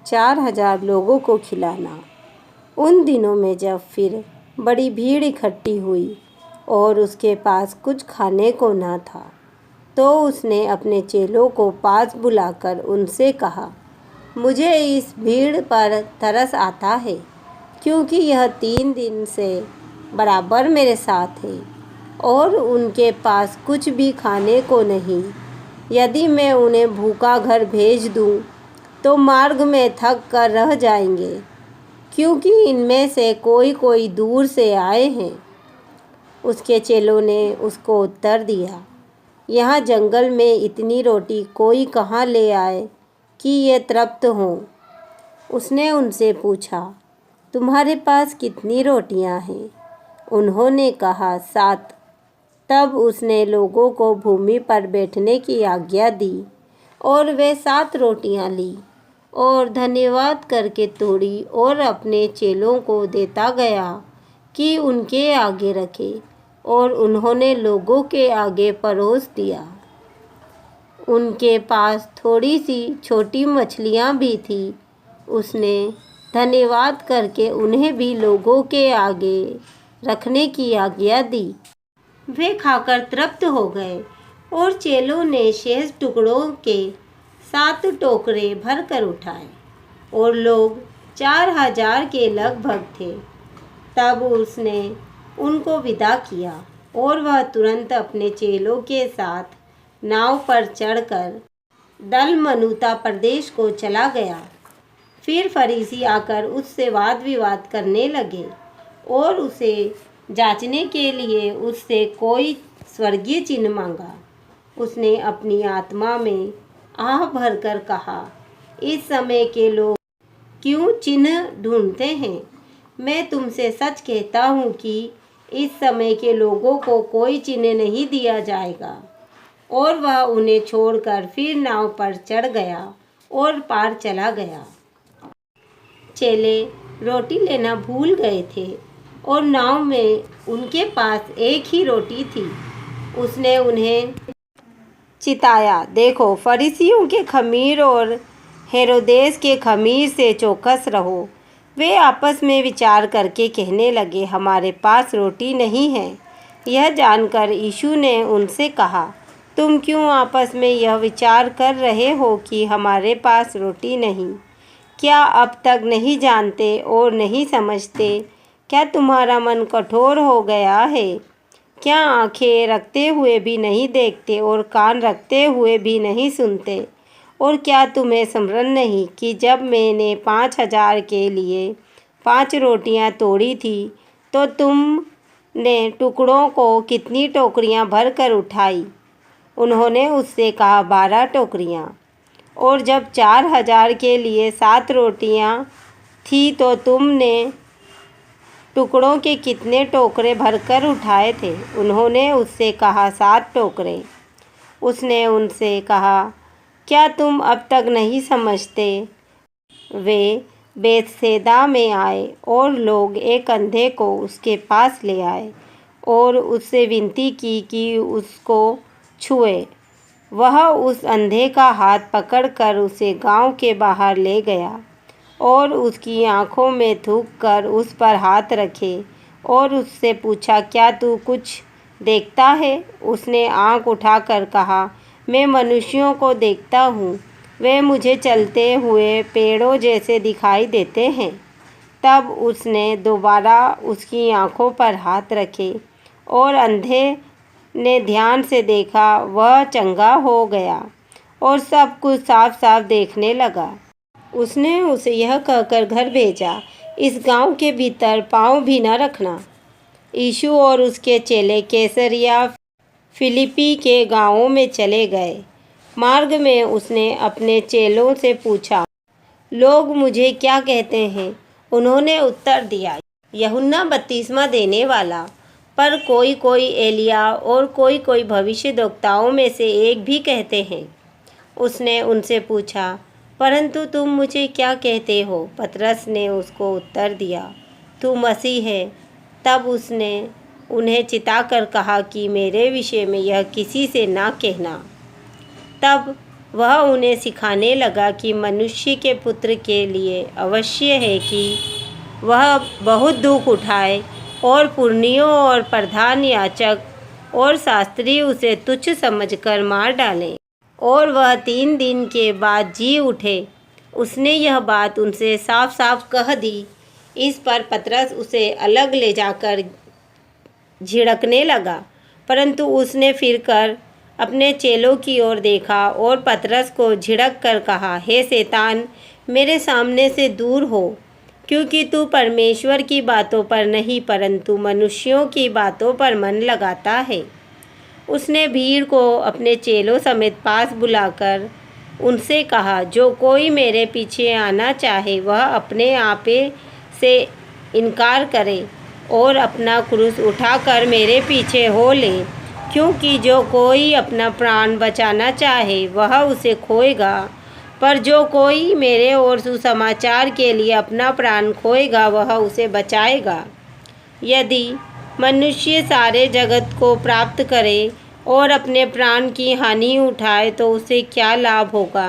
4,000 लोगों को खिलाना। उन दिनों में जब फिर बड़ी भीड़ इकट्ठी हुई और उसके पास कुछ खाने को न था, तो उसने अपने चेलों को पास बुलाकर उनसे कहा, मुझे इस भीड़ पर तरस आता है, क्योंकि यह 3 दिन से बराबर मेरे साथ है और उनके पास कुछ भी खाने को नहीं। यदि मैं उन्हें भूखा घर भेज दूं, तो मार्ग में थक कर रह जाएंगे, क्योंकि इनमें से कोई कोई दूर से आए हैं। उसके चेलों ने उसको उत्तर दिया, यहाँ जंगल में इतनी रोटी कोई कहाँ ले आए कि ये तृप्त हों। उसने उनसे पूछा, तुम्हारे पास कितनी रोटियां हैं? उन्होंने कहा, 7। तब उसने लोगों को भूमि पर बैठने की आज्ञा दी और वे 7 रोटियां ली और धन्यवाद करके तोड़ी और अपने चेलों को देता गया कि उनके आगे रखे, और उन्होंने लोगों के आगे परोस दिया। उनके पास थोड़ी सी छोटी मछलियां भी थी। उसने धन्यवाद करके उन्हें भी लोगों के आगे रखने की आज्ञा दी। वे खाकर तृप्त हो गए और चेलों ने शेष टुकड़ों के 7 टोकरे भरकर उठाए, और लोग 4,000 के लगभग थे। तब उसने उनको विदा किया और वह तुरंत अपने चेलों के साथ नाव पर चढ़कर दलमनूता प्रदेश को चला गया। फिर फरीसी आकर उससे वाद विवाद करने लगे और उसे जांचने के लिए उससे कोई स्वर्गीय चिन्ह मांगा। उसने अपनी आत्मा में आह भरकर कहा, इस समय के लोग क्यों चिन्ह ढूंढते हैं? मैं तुमसे सच कहता हूँ कि इस समय के लोगों को कोई चिन्ह नहीं दिया जाएगा। और वह उन्हें छोड़कर फिर नाव पर चढ़ गया और पार चला गया। चेले रोटी लेना भूल गए थे और नाव में उनके पास एक ही रोटी थी। उसने उन्हें चिताया, देखो, फरीसियों के खमीर और हेरोदेस के खमीर से चौकस रहो। वे आपस में विचार करके कहने लगे, हमारे पास रोटी नहीं है। यह जानकर यीशु ने उनसे कहा, तुम क्यों आपस में यह विचार कर रहे हो कि हमारे पास रोटी नहीं? क्या अब तक नहीं जानते और नहीं समझते? क्या तुम्हारा मन कठोर हो गया है? क्या आंखें रखते हुए भी नहीं देखते और कान रखते हुए भी नहीं सुनते? और क्या तुम्हें स्मरण नहीं कि जब मैंने 5,000 के लिए 5 रोटियां तोड़ी थी, तो तुमने टुकड़ों को कितनी टोकरियां भर कर उठाई? उन्होंने उससे कहा, 12 टोकरियां। और जब 4,000 के लिए 7 रोटियां थी, तो तुमने टुकड़ों के कितने टोकरे भरकर उठाए थे? उन्होंने उससे कहा, 7 टोकरे। उसने उनसे कहा, क्या तुम अब तक नहीं समझते? वे बेतसैदा में आए और लोग एक अंधे को उसके पास ले आए और उससे विनती की कि उसको छुए। वह उस अंधे का हाथ पकड़कर उसे गांव के बाहर ले गया और उसकी आंखों में थूक कर उस पर हाथ रखे और उससे पूछा, क्या तू कुछ देखता है? उसने आंख उठाकर कहा, मैं मनुष्यों को देखता हूँ, वे मुझे चलते हुए पेड़ों जैसे दिखाई देते हैं। तब उसने दोबारा उसकी आंखों पर हाथ रखे और अंधे ने ध्यान से देखा, वह चंगा हो गया और सब कुछ साफ साफ देखने लगा। उसने उसे यह कहकर घर भेजा, इस गांव के भीतर पाँव भी न रखना। यीशु और उसके चेले कैसरिया फिलिप्पी के गांवों में चले गए। मार्ग में उसने अपने चेलों से पूछा, लोग मुझे क्या कहते हैं? उन्होंने उत्तर दिया, यूहन्ना बपतिस्मा देने वाला, पर कोई कोई एलिय्याह और कोई कोई भविष्यद्वक्ताओं में से एक भी कहते हैं। उसने उनसे पूछा, परंतु तुम मुझे क्या कहते हो? पतरस ने उसको उत्तर दिया, तू मसीह है। तब उसने उन्हें चिताकर कहा कि मेरे विषय में यह किसी से ना कहना। तब वह उन्हें सिखाने लगा कि मनुष्य के पुत्र के लिए अवश्य है कि वह बहुत दुख उठाए और पुरनियों और प्रधान याजक और शास्त्री उसे तुच्छ समझकर मार डालें और वह 3 दिन के बाद जी उठे। उसने यह बात उनसे साफ साफ कह दी। इस पर पतरस उसे अलग ले जाकर झिड़कने लगा, परंतु उसने फिरकर अपने चेलों की ओर देखा और पतरस को झिड़क कर कहा, हे शैतान, मेरे सामने से दूर हो, क्योंकि तू परमेश्वर की बातों पर नहीं परंतु मनुष्यों की बातों पर मन लगाता है। उसने भीड़ को अपने चेलों समेत पास बुलाकर उनसे कहा, जो कोई मेरे पीछे आना चाहे वह अपने आप से इनकार करे और अपना क्रूस उठाकर मेरे पीछे हो ले, क्योंकि जो कोई अपना प्राण बचाना चाहे वह उसे खोएगा, पर जो कोई मेरे और सुसमाचार के लिए अपना प्राण खोएगा वह उसे बचाएगा। यदि मनुष्य सारे जगत को प्राप्त करे और अपने प्राण की हानि उठाए तो उसे क्या लाभ होगा?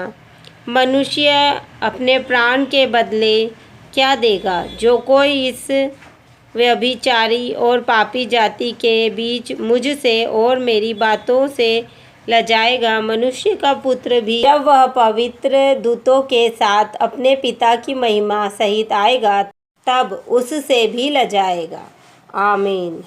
मनुष्य अपने प्राण के बदले क्या देगा? जो कोई इस व्यभिचारी और पापी जाति के बीच मुझसे और मेरी बातों से लजाएगा, मनुष्य का पुत्र भी जब वह पवित्र दूतों के साथ अपने पिता की महिमा सहित आएगा तब उससे भी लजाएगा। आमीन।